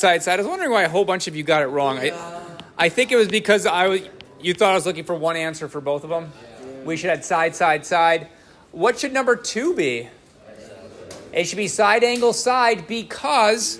side, side. I was wondering why a whole bunch of you got it wrong. I think it was because you thought I was looking for one answer for both of them. We should have side, side, side. What should number 2 be? It should be side, angle, side, because,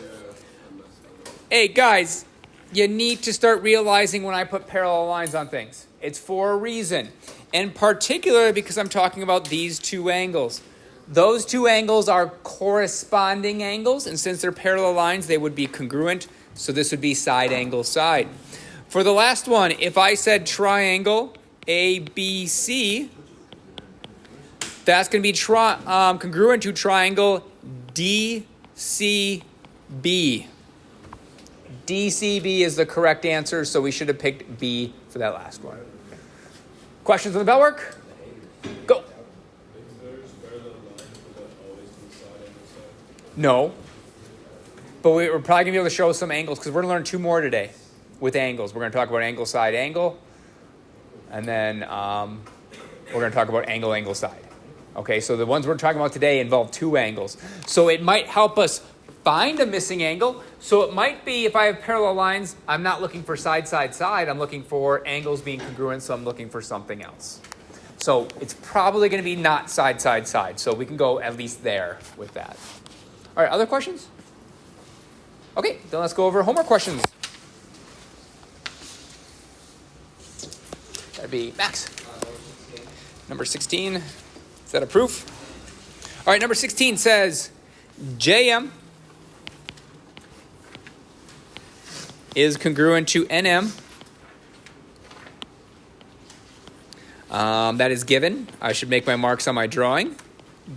hey, guys, you need to start realizing when I put parallel lines on things. It's for a reason. And particularly because I'm talking about these 2 angles. Those 2 angles are corresponding angles, and since they're parallel lines, they would be congruent. So this would be side, angle, side. For the last one, if I said triangle ABC, that's going to be congruent to triangle DCB. DCB is the correct answer, so we should have picked B for that last one. Questions on the bell work? Go. No. But we're probably going to be able to show some angles because we're going to learn 2 more today with angles. We're going to talk about angle, side, angle. And then we're going to talk about angle, angle, side. Okay, so the ones we're talking about today involve 2 angles. So it might help us find a missing angle. So it might be if I have parallel lines, I'm not looking for side, side, side. I'm looking for angles being congruent, so I'm looking for something else. So it's probably going to be not side, side, side. So we can go at least there with that. All right, other questions? Okay, then let's go over homework questions. That'd be Max. Number 16. Is that a proof? All right, number 16 says JM is congruent to NM. That is given. I should make my marks on my drawing.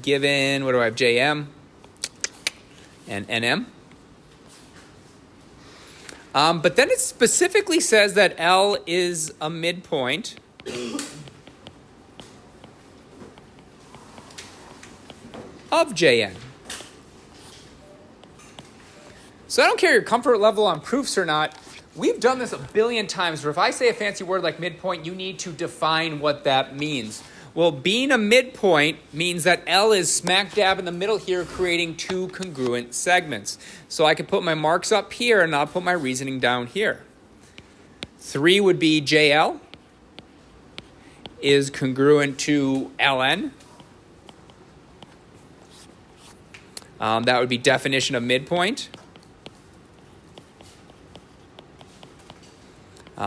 Given, what do I have? JM and NM. But then it specifically says that L is a midpoint of JN. So I don't care your comfort level on proofs or not. We've done this a billion times where if I say a fancy word like midpoint, you need to define what that means. Well, being a midpoint means that L is smack dab in the middle here, creating 2 congruent segments. So I could put my marks up here and I'll put my reasoning down here. 3 would be JL is congruent to LN. That would be definition of midpoint.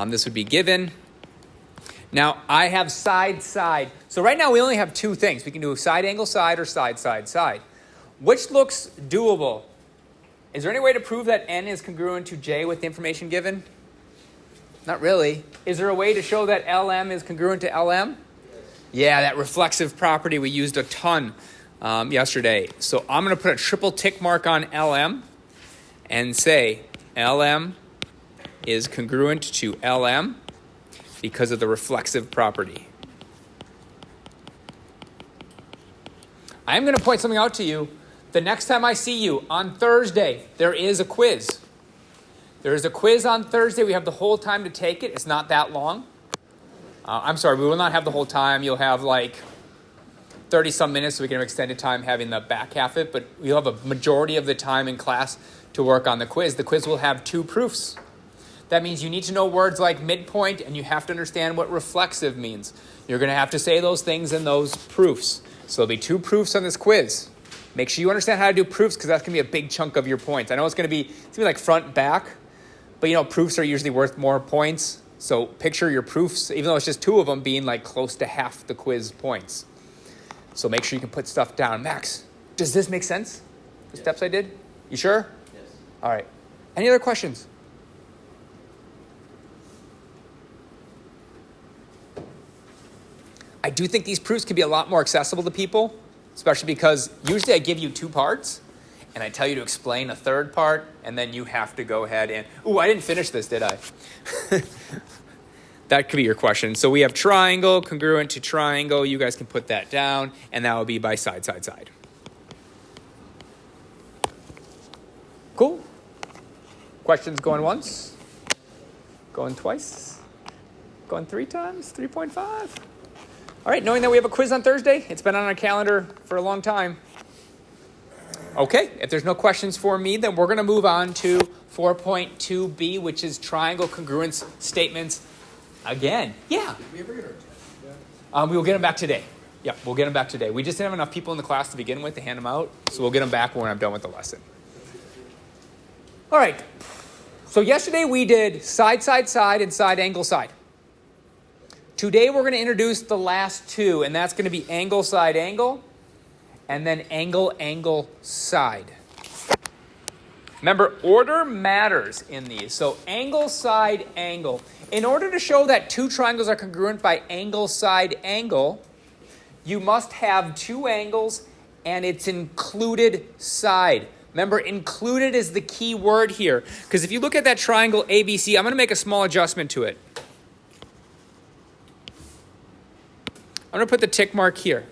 This would be given. Now, I have side, side. So right now we only have 2 things. We can do side, angle, side, or side, side, side. Which looks doable? Is there any way to prove that N is congruent to J with the information given? Not really. Is there a way to show that LM is congruent to LM? Yeah, that reflexive property we used a ton yesterday. So I'm going to put a triple tick mark on LM and say LM is congruent to LM because of the reflexive property. I'm going to point something out to you. The next time I see you on Thursday, there is a quiz. There is a quiz on Thursday. We have the whole time to take it. It's not that long. I'm sorry, we will not have the whole time. You'll have like 30-some minutes, so we can have extended time having the back half of it, but you'll have a majority of the time in class to work on the quiz. The quiz will have 2 proofs. That means you need to know words like midpoint, and you have to understand what reflexive means. You're going to have to say those things in those proofs. So there'll be 2 proofs on this quiz. Make sure you understand how to do proofs because that's going to be a big chunk of your points. I know it's going to be like front, back, but proofs are usually worth more points. So picture your proofs, even though it's just 2 of them, being like close to half the quiz points. So make sure you can put stuff down. Max, does this make sense? The steps I did? You sure? Yes. All right. Any other questions? I do think these proofs can be a lot more accessible to people, especially because usually I give you 2 parts and I tell you to explain a 3rd part, and then you have to go ahead and, I didn't finish this, did I? That could be your question. So we have triangle, congruent to triangle. You guys can put that down, and that would be by side, side, side. Cool. Questions going once? Going twice? Going 3 times? 3.5? All right, knowing that we have a quiz on Thursday, it's been on our calendar for a long time. Okay, if there's no questions for me, then we're going to move on to 4.2b, which is triangle congruence statements. Again, yeah. Did we ever get our test back? We will get them back today. Yeah, we'll get them back today. We just didn't have enough people in the class to begin with to hand them out, so we'll get them back when I'm done with the lesson. All right. So yesterday we did side, side, side, and side, angle, side. Today we're going to introduce the last two, and that's going to be angle, side, angle, and then angle, angle, side. Remember, order matters in these. So angle, side, angle. In order to show that two triangles are congruent by angle, side, angle, you must have two angles and its included side. Remember, included is the key word here. Because if you look at that triangle ABC, I'm going to make a small adjustment to it. I'm going to put the tick mark here.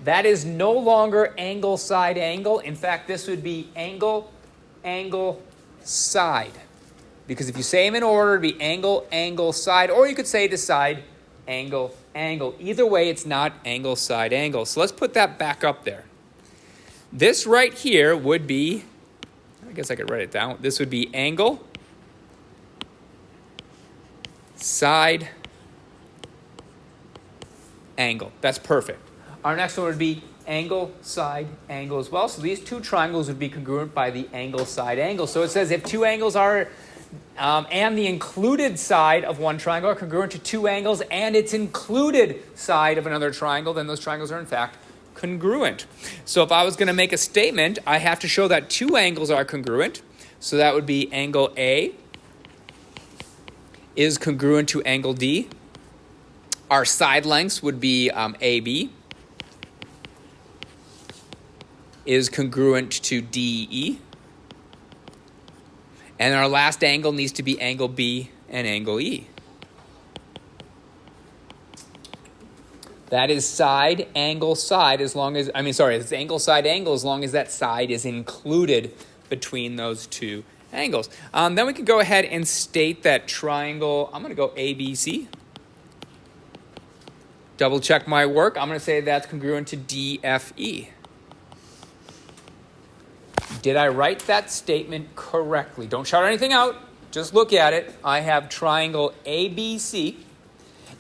That is no longer angle, side, angle. In fact, this would be angle, angle, side. Because if you say them in order, it would be angle, angle, side. Or you could say the side, angle, angle. Either way, it's not angle, side, angle. So let's put that back up there. This right here would be, I guess I could write it down. This would be angle, side, angle. That's perfect. Our next one would be angle, side, angle as well. So these two triangles would be congruent by the angle, side, angle. So it says if two angles are, and the included side of one triangle are congruent to two angles and its included side of another triangle, then those triangles are in fact congruent. So if I was going to make a statement, I have to show that two angles are congruent. So that would be angle A is congruent to angle D. Our side lengths would be AB is congruent to DE. And our last angle needs to be angle B and angle E. That is side, angle, side as long as, it's angle, side, angle as long as that side is included between those two angles. Then we can go ahead and state that triangle, I'm going to go ABC. Double check my work. I'm going to say that's congruent to DFE. Did I write that statement correctly? Don't shout anything out. Just look at it. I have triangle ABC,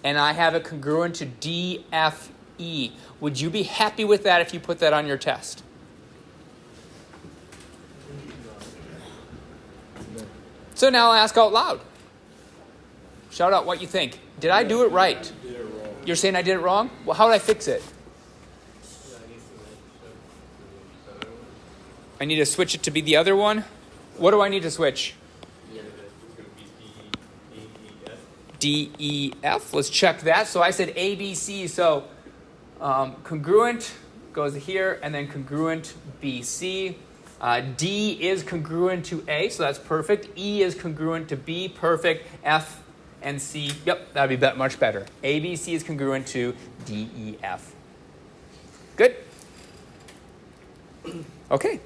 and I have it congruent to DFE. Would you be happy with that if you put that on your test? So now I'll ask out loud. Shout out what you think. Did I do it right? You're saying I did it wrong? Well, how did I fix it? I need to switch it to be the other one. What do I need to switch? DEF. Let's check that. So I said ABC. So congruent goes here, and then congruent BC. D is congruent to A, so that's perfect. E is congruent to B, perfect. F and C, yep, that would be much better. ABC is congruent to DEF. Good? Okay.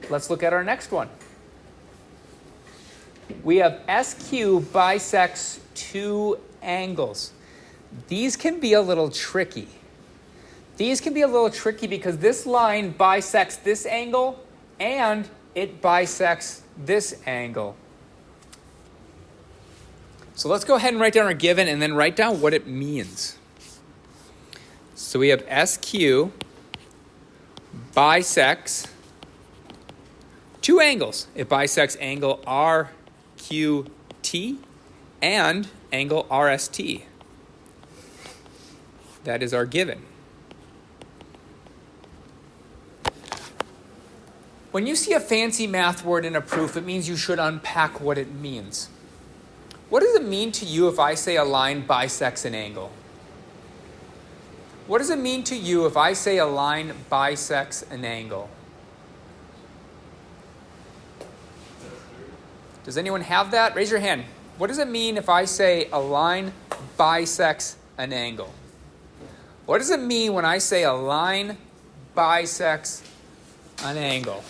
Let's look at our next one. We have SQ bisects two angles. These can be a little tricky. These can be a little tricky because this line bisects this angle and it bisects this angle. So let's go ahead and write down our given and then write down what it means. So we have SQ bisects two angles. It bisects angle RQT and angle RST. That is our given. When you see a fancy math word in a proof, it means you should unpack what it means. What does it mean to you if I say a line bisects an angle? What does it mean to you if I say a line bisects an angle? Does anyone have that? Raise your hand. What does it mean if I say a line bisects an angle? What does it mean when I say a line bisects an angle?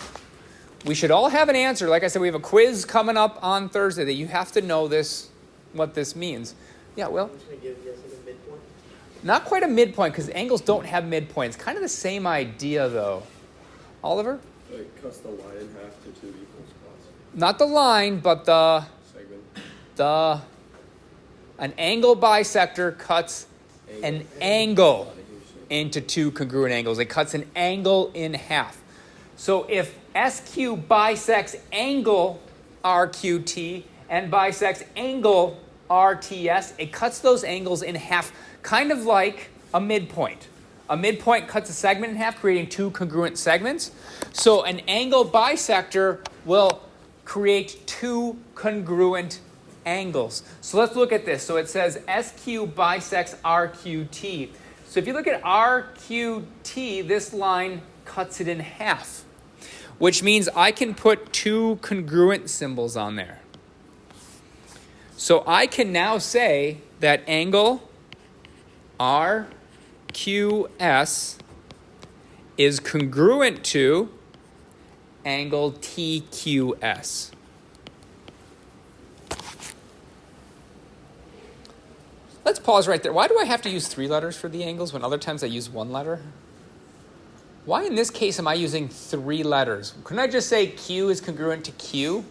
We should all have an answer. Like I said, we have a quiz coming up on Thursday that you have to know this, what this means. Yeah, Will? Not quite a midpoint because angles don't have midpoints. Kind of the same idea, though. Oliver? It cuts the line in half to 2 equal spots. Not the line, but Segment. an angle bisector cuts an angle into 2 congruent angles. It cuts an angle in half. So if SQ bisects angle RQT and bisects angle RTS, it cuts those angles in half, kind of like a midpoint. A midpoint cuts a segment in half, creating 2 congruent segments. So an angle bisector will create 2 congruent angles. So let's look at this. So it says SQ bisects RQT. So if you look at RQT, this line cuts it in half, which means I can put 2 congruent symbols on there. So I can now say that angle RQS is congruent to angle TQS. Let's pause right there. Why do I have to use 3 letters for the angles when other times I use 1 letter? Why in this case am I using 3 letters? Couldn't I just say Q is congruent to Q?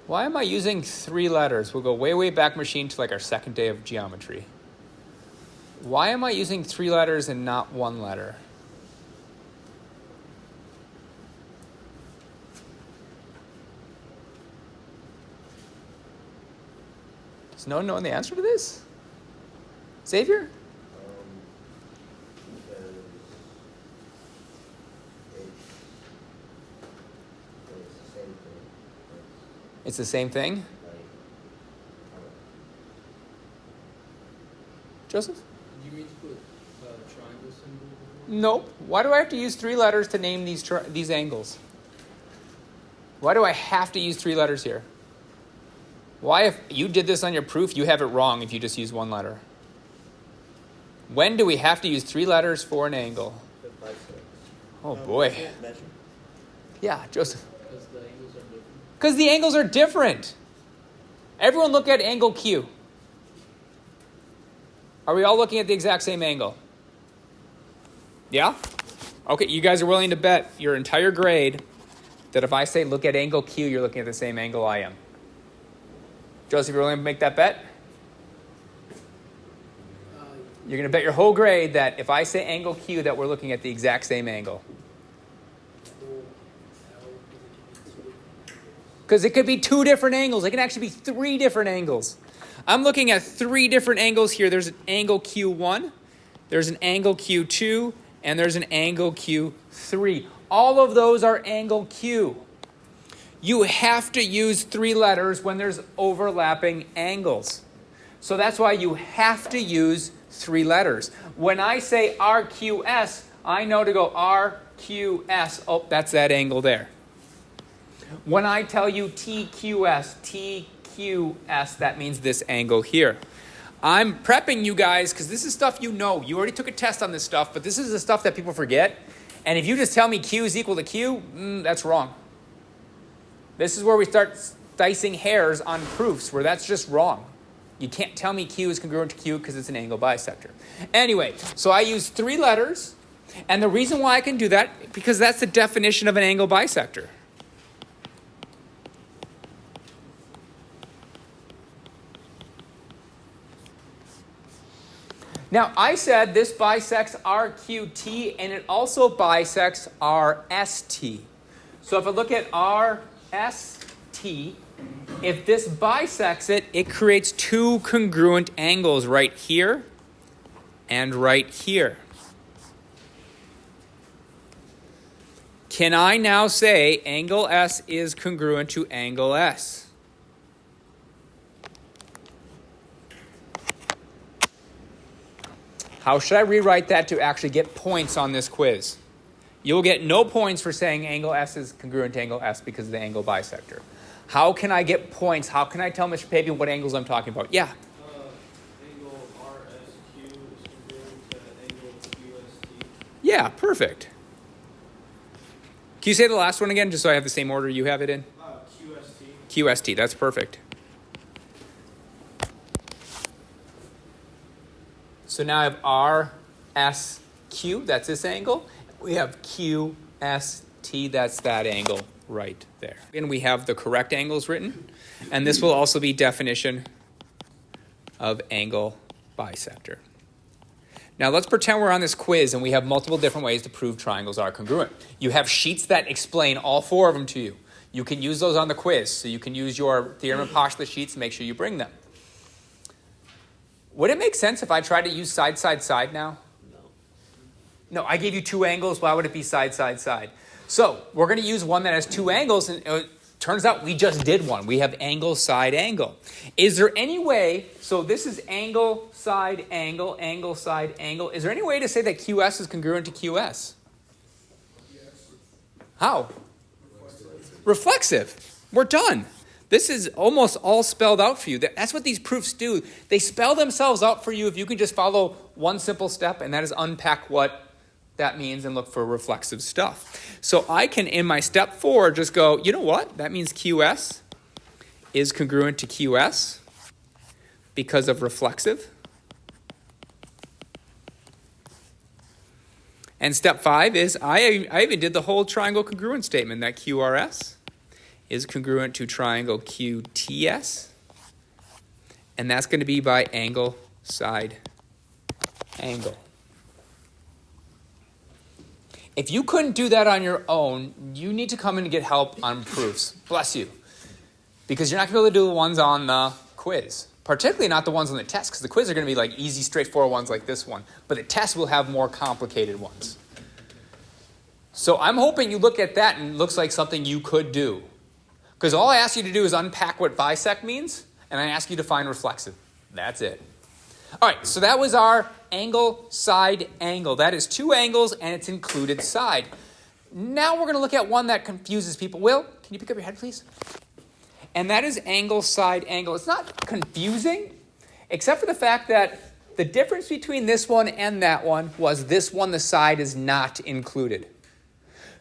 Why am I using 3 letters? We'll go way, way back machine to like our second day of geometry. Why am I using 3 letters and not 1 letter? Does no one know the answer to this? Xavier? Because it's the same thing. It's the same thing? Like, Joseph? Do you mean to put triangle symbol before? Nope. Why do I have to use 3 letters to name these angles? Why do I have to use 3 letters here? Why, if you did this on your proof, you have it wrong if you just use 1 letter. When do we have to use 3 letters for an angle? the bisects. Oh boy. Measure. Yeah, Joseph. Because the angles are different. Because the angles are different. Everyone look at angle Q. Are we all looking at the exact same angle? Yeah? Okay, you guys are willing to bet your entire grade that if I say look at angle Q, you're looking at the same angle I am. Joseph, you're willing to make that bet? You're going to bet your whole grade that if I say angle Q, that we're looking at the exact same angle. Because it could be 2 different angles. It can actually be 3 different angles. I'm looking at 3 different angles here. There's an angle Q1, there's an angle Q2, and there's an angle Q3. All of those are angle Q. You have to use 3 letters when there's overlapping angles. So that's why you have to use 3 letters. When I say RQS, I know to go RQS. Oh, that's that angle there. When I tell you TQS, that means this angle here. I'm prepping you guys because this is stuff you know. You already took a test on this stuff, but this is the stuff that people forget. And if you just tell me Q is equal to Q, that's wrong. This is where we start dicing hairs on proofs, where that's just wrong. You can't tell me Q is congruent to Q because it's an angle bisector. Anyway, so I use 3 letters, and the reason why I can do that, because that's the definition of an angle bisector. Now, I said this bisects RQT, and it also bisects RST. So if I look at RST, if this bisects it, it creates 2 congruent angles right here and right here. Can I now say angle S is congruent to angle S? How should I rewrite that to actually get points on this quiz? You'll get no points for saying angle S is congruent to angle S because of the angle bisector. How can I get points? How can I tell Mr. Pabian what angles I'm talking about? Yeah? Angle RSQ is congruent to angle QST. Yeah, perfect. Can you say the last one again, just so I have the same order you have it in? QST. QST, that's perfect. So now I have RSQ, that's this angle. We have QST, that's that angle right there. And we have the correct angles written. And this will also be definition of angle bisector. Now let's pretend we're on this quiz and we have multiple different ways to prove triangles are congruent. You have sheets that explain all 4 of them to you. You can use those on the quiz, so you can use your theorem and postulate sheets and make sure you bring them. Would it make sense if I tried to use side, side, side now? No, I gave you 2 angles. Why would it be side, side, side? So we're going to use one that has 2 angles, and it turns out we just did one. We have angle, side, angle. Is there any way, so this is angle, side, angle, side, angle. Is there any way to say that QS is congruent to QS? Yes. How? Reflexive. We're done. This is almost all spelled out for you. That's what these proofs do. They spell themselves out for you if you can just follow one simple step, and that is unpack what that means and look for reflexive stuff. So I can, in my step 4, just go, you know what? That means QS is congruent to QS because of reflexive. And step 5 is I even did the whole triangle congruent statement, that QRS is congruent to triangle QTS. And that's going to be by angle, side, angle. If you couldn't do that on your own, you need to come in and get help on proofs. Bless you. Because you're not going to be able to do the ones on the quiz. Particularly not the ones on the test, because the quiz are going to be like easy, straightforward ones like this one. But the test will have more complicated ones. So I'm hoping you look at that and it looks like something you could do. Because all I ask you to do is unpack what bisect means, and I ask you to find reflexive. That's it. All right, so that was our angle, side, angle. That is 2 angles, and it's included side. Now we're going to look at one that confuses people. Will, can you pick up your head, please? And that is angle, side, angle. It's not confusing, except for the fact that the difference between this one and that one was this one, the side is not included.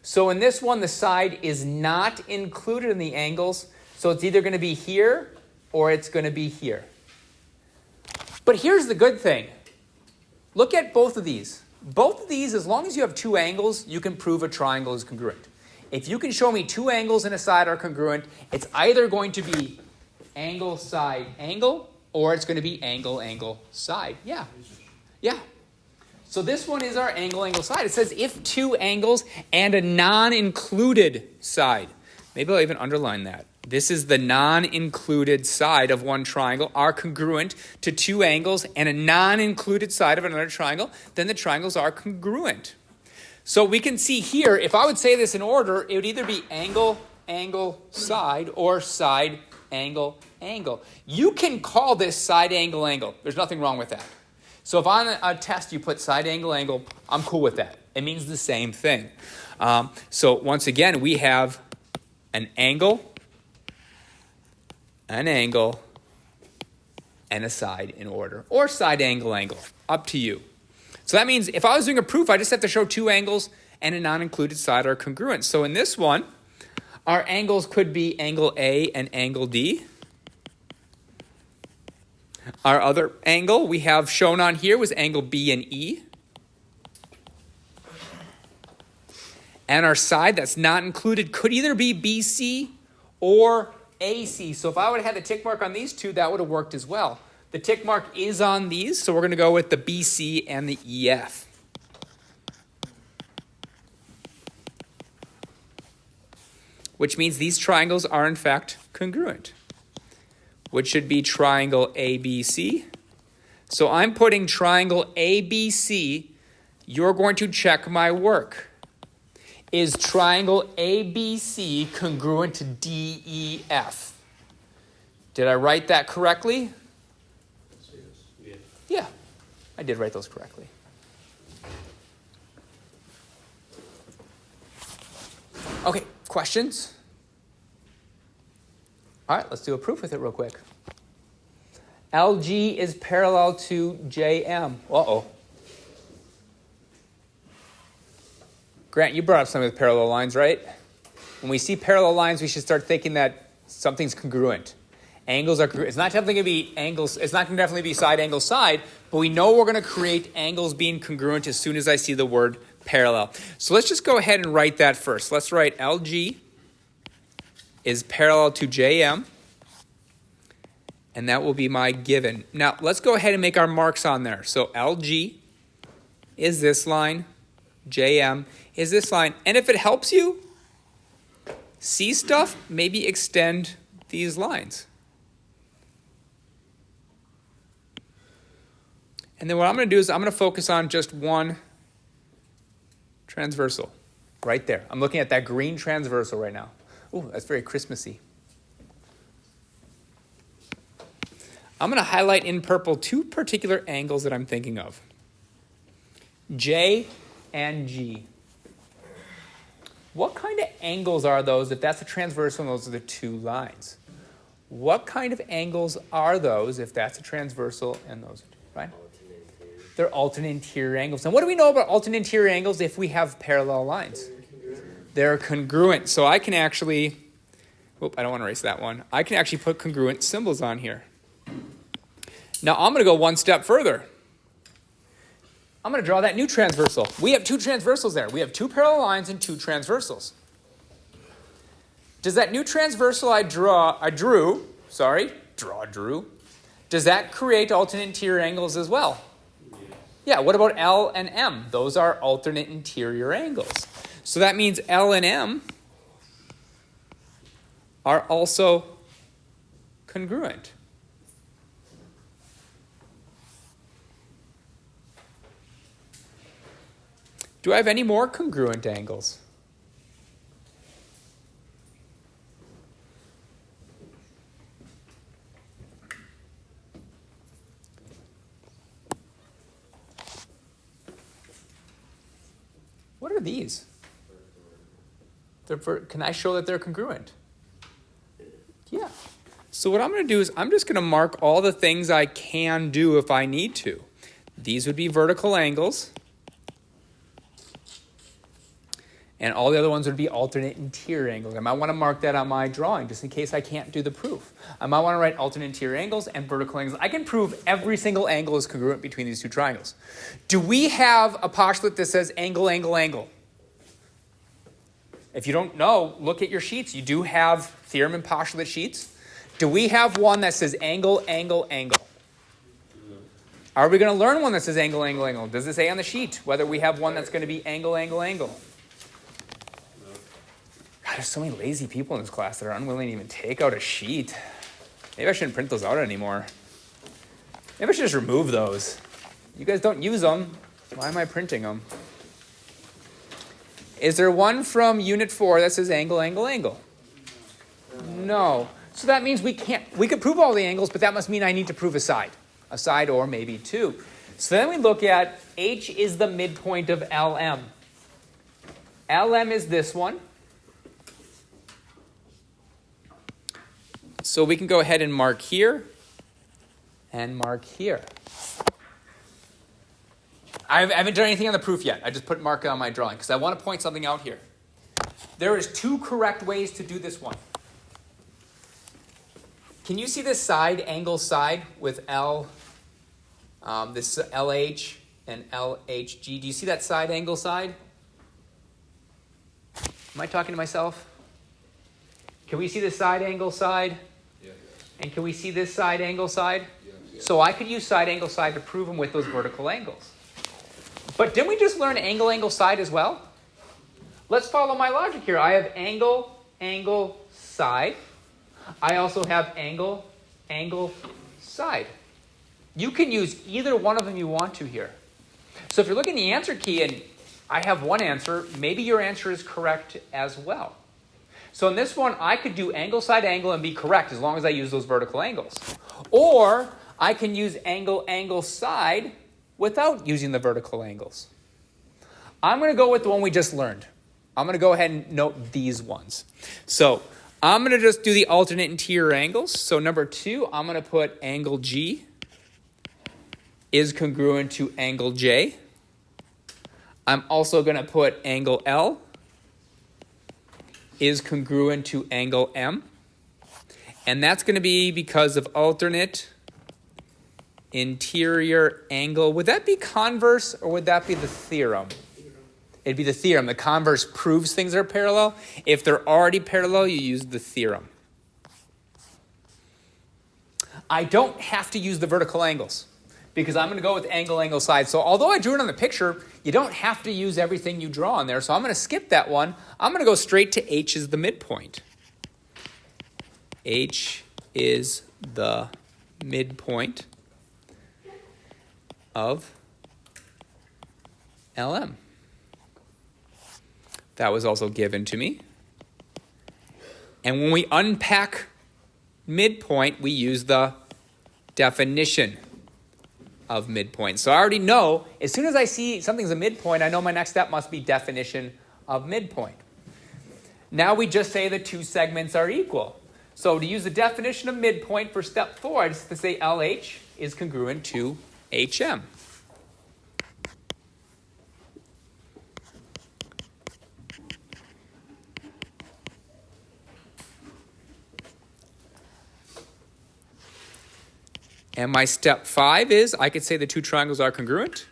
So in this one, the side is not included in the angles. So it's either going to be here or it's going to be here. But here's the good thing. Look at both of these. Both of these, as long as you have 2 angles, you can prove a triangle is congruent. If you can show me 2 angles and a side are congruent, it's either going to be angle, side, angle, or it's going to be angle, angle, side. Yeah. Yeah. So this one is our angle, angle, side. It says if 2 angles and a non-included side. Maybe I'll even underline that. This is the non-included side of one triangle are congruent to 2 angles and a non-included side of another triangle, then the triangles are congruent. So we can see here, if I would say this in order, it would either be angle, angle, side, or side, angle, angle. You can call this side, angle, angle. There's nothing wrong with that. So if on a test you put side, angle, angle, I'm cool with that. It means the same thing. So once again, we have an angle, and a side in order. Or side, angle, angle. Up to you. So that means if I was doing a proof, I just have to show 2 angles and a non-included side are congruent. So in this one, our angles could be angle A and angle D. Our other angle we have shown on here was angle B and E. And our side that's not included could either be BC or AC. So if I would have had the tick mark on these 2, that would have worked as well. The tick mark is on these, so we're going to go with the BC and the EF. Which means these triangles are in fact congruent, which should be triangle ABC. So I'm putting triangle ABC. You're going to check my work. Is triangle ABC congruent to DEF? Did I write that correctly? Yeah, I did write those correctly. Okay, questions? All right, let's do a proof with it real quick. LG is parallel to JM. Uh-oh. Grant, you brought up something with parallel lines, right? When we see parallel lines, we should start thinking that something's congruent. Angles are congruent. It's not definitely going to be angles. It's not going to definitely be side, angle, side, but we know we're going to create angles being congruent as soon as I see the word parallel. So let's just go ahead and write that first. Let's write LG is parallel to JM, and that will be my given. Now, let's go ahead and make our marks on there. So LG is this line, JM is this line. And if it helps you see stuff, maybe extend these lines. And then what I'm going to do is I'm going to focus on just one transversal right there. I'm looking at that green transversal right now. Ooh, that's very Christmassy. I'm going to highlight in purple two particular angles that I'm thinking of. J and G. What kind of angles are those if that's a transversal and those are the two lines? What kind of angles are those if that's a transversal and those are two, right? They're alternate interior angles. And what do we know about alternate interior angles if we have parallel lines? They're congruent. So I can actually, I don't want to erase that one. I can actually put congruent symbols on here. Now I'm going to go one step further. I'm going to draw that new transversal. We have two transversals there. We have two parallel lines and two transversals. Does that new transversal I drew, does that create alternate interior angles as well? Yeah, what about L and M? Those are alternate interior angles. So that means L and M are also congruent. Do I have any more congruent angles? What are these? Can I show that they're congruent? Yeah. So what I'm going to do is I'm just going to mark all the things I can do if I need to. These would be vertical angles. And all the other ones would be alternate interior angles. I might want to mark that on my drawing just in case I can't do the proof. I might want to write alternate interior angles and vertical angles. I can prove every single angle is congruent between these two triangles. Do we have a postulate that says angle, angle, angle? If you don't know, look at your sheets. You do have theorem and postulate sheets. Do we have one that says angle, angle, angle? Are we going to learn one that says angle, angle, angle? Does it say on the sheet whether we have one that's going to be angle, angle, angle? God, there's so many lazy people in this class that are unwilling to even take out a sheet. Maybe I shouldn't print those out anymore. Maybe I should just remove those. You guys don't use them. Why am I printing them? Is there one from Unit 4 that says angle, angle, angle? No. So that means we could prove all the angles, but that must mean I need to prove a side or maybe two. So then we look at H is the midpoint of LM. LM is this one. So we can go ahead and mark here and mark here. I haven't done anything on the proof yet. I just put mark on my drawing because I want to point something out here. There is two correct ways to do this one. Can you see this side, angle side with L, this LH and LHG? Do you see that side, angle side? Am I talking to myself? Can we see this side, angle side? Yeah. And can we see this side, angle side? Yeah. So I could use side, angle side to prove them with those vertical angles. But didn't we just learn angle, angle, side as well? Let's follow my logic here. I have angle, angle, side. I also have angle, angle, side. You can use either one of them you want to here. So if you're looking at the answer key and I have one answer, maybe your answer is correct as well. So in this one, I could do angle, side, angle and be correct as long as I use those vertical angles. Or I can use angle, angle, side without using the vertical angles. I'm going to go with the one we just learned. I'm going to go ahead and note these ones. So I'm going to just do the alternate interior angles. So number 2, I'm going to put angle G is congruent to angle J. I'm also going to put angle L is congruent to angle M. And that's going to be because of alternate interior angle. Would that be converse or would that be the theorem? It'd be the theorem. The converse proves things are parallel. If they're already parallel, you use the theorem. I don't have to use the vertical angles because I'm going to go with angle, angle, side. So although I drew it on the picture, you don't have to use everything you draw on there. So I'm going to skip that one. I'm going to go straight to H is the midpoint. H is the midpoint of LM. That was also given to me. And when we unpack midpoint, we use the definition of midpoint. So I already know, as soon as I see something's a midpoint, I know my next step must be definition of midpoint. Now we just say the two segments are equal. So to use the definition of midpoint for step 4, I just have to say LH is congruent to HM. And my step 5 is I could say the two triangles are congruent.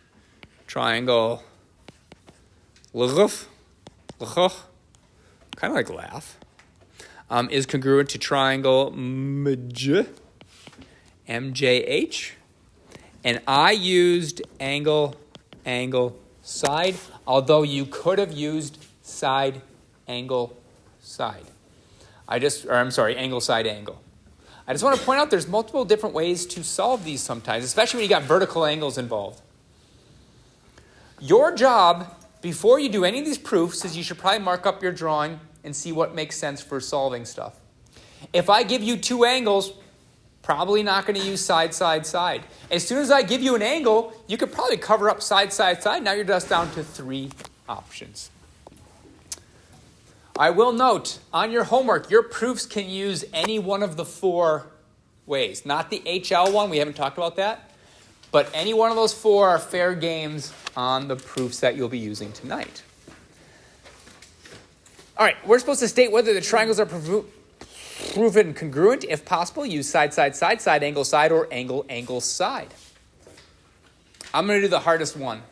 Triangle LGF, kind of like laugh, is congruent to triangle MJH. And I used angle, angle, side, although you could have used side, angle, side. Angle, side, angle. I just want to point out there's multiple different ways to solve these sometimes, especially when you got vertical angles involved. Your job, before you do any of these proofs, is you should probably mark up your drawing and see what makes sense for solving stuff. If I give you two angles, probably not going to use side, side, side. As soon as I give you an angle, you could probably cover up side, side, side. Now you're just down to 3 options. I will note, on your homework, your proofs can use any one of the 4 ways. Not the HL one, we haven't talked about that. But any one of those 4 are fair games on the proofs that you'll be using tonight. All right, we're supposed to state whether the triangles are proven congruent. If possible, use side, side, side, side, angle, side, or angle, angle, side. I'm going to do the hardest one.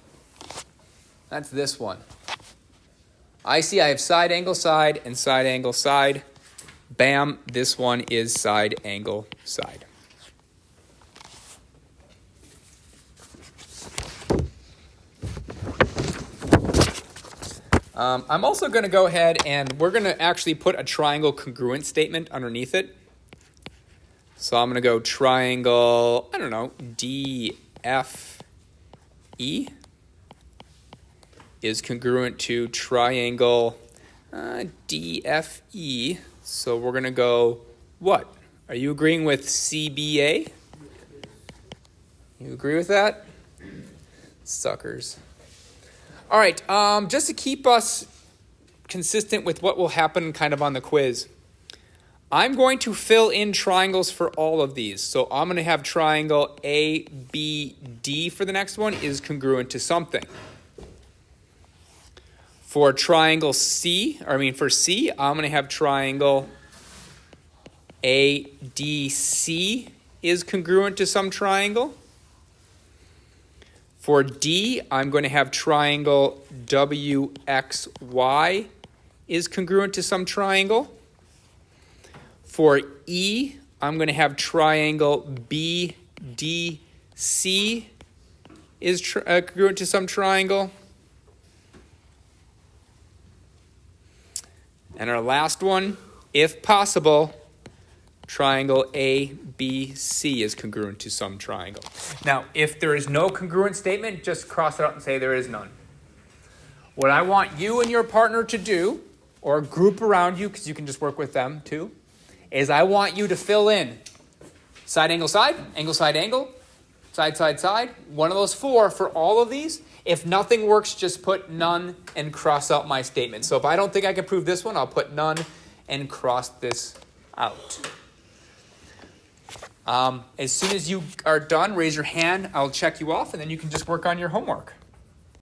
That's this one. I see I have side, angle, side, and side, angle, side. Bam, this one is side, angle, side. I'm also going to go ahead and we're going to actually put a triangle congruent statement underneath it. So I'm going to go triangle, DFE is congruent to triangle DFE. So we're going to go what? Are you agreeing with CBA? You agree with that? Suckers. All right, just to keep us consistent with what will happen kind of on the quiz, I'm going to fill in triangles for all of these. So I'm going to have triangle ABD for the next one is congruent to something. For triangle C, for C, I'm going to have triangle ADC is congruent to some triangle. For D, I'm going to have triangle WXY is congruent to some triangle. For E, I'm going to have triangle BDC is congruent to some triangle. And our last one, if possible, triangle ABC is congruent to some triangle. Now, if there is no congruent statement, just cross it out and say there is none. What I want you and your partner to do, or a group around you, because you can just work with them too, is I want you to fill in side, angle, side, angle, side, side, side, one of those 4 for all of these. If nothing works, just put none and cross out my statement. So if I don't think I can prove this one, I'll put none and cross this out. As soon as you are done, raise your hand. I'll check you off, and then you can just work on your homework.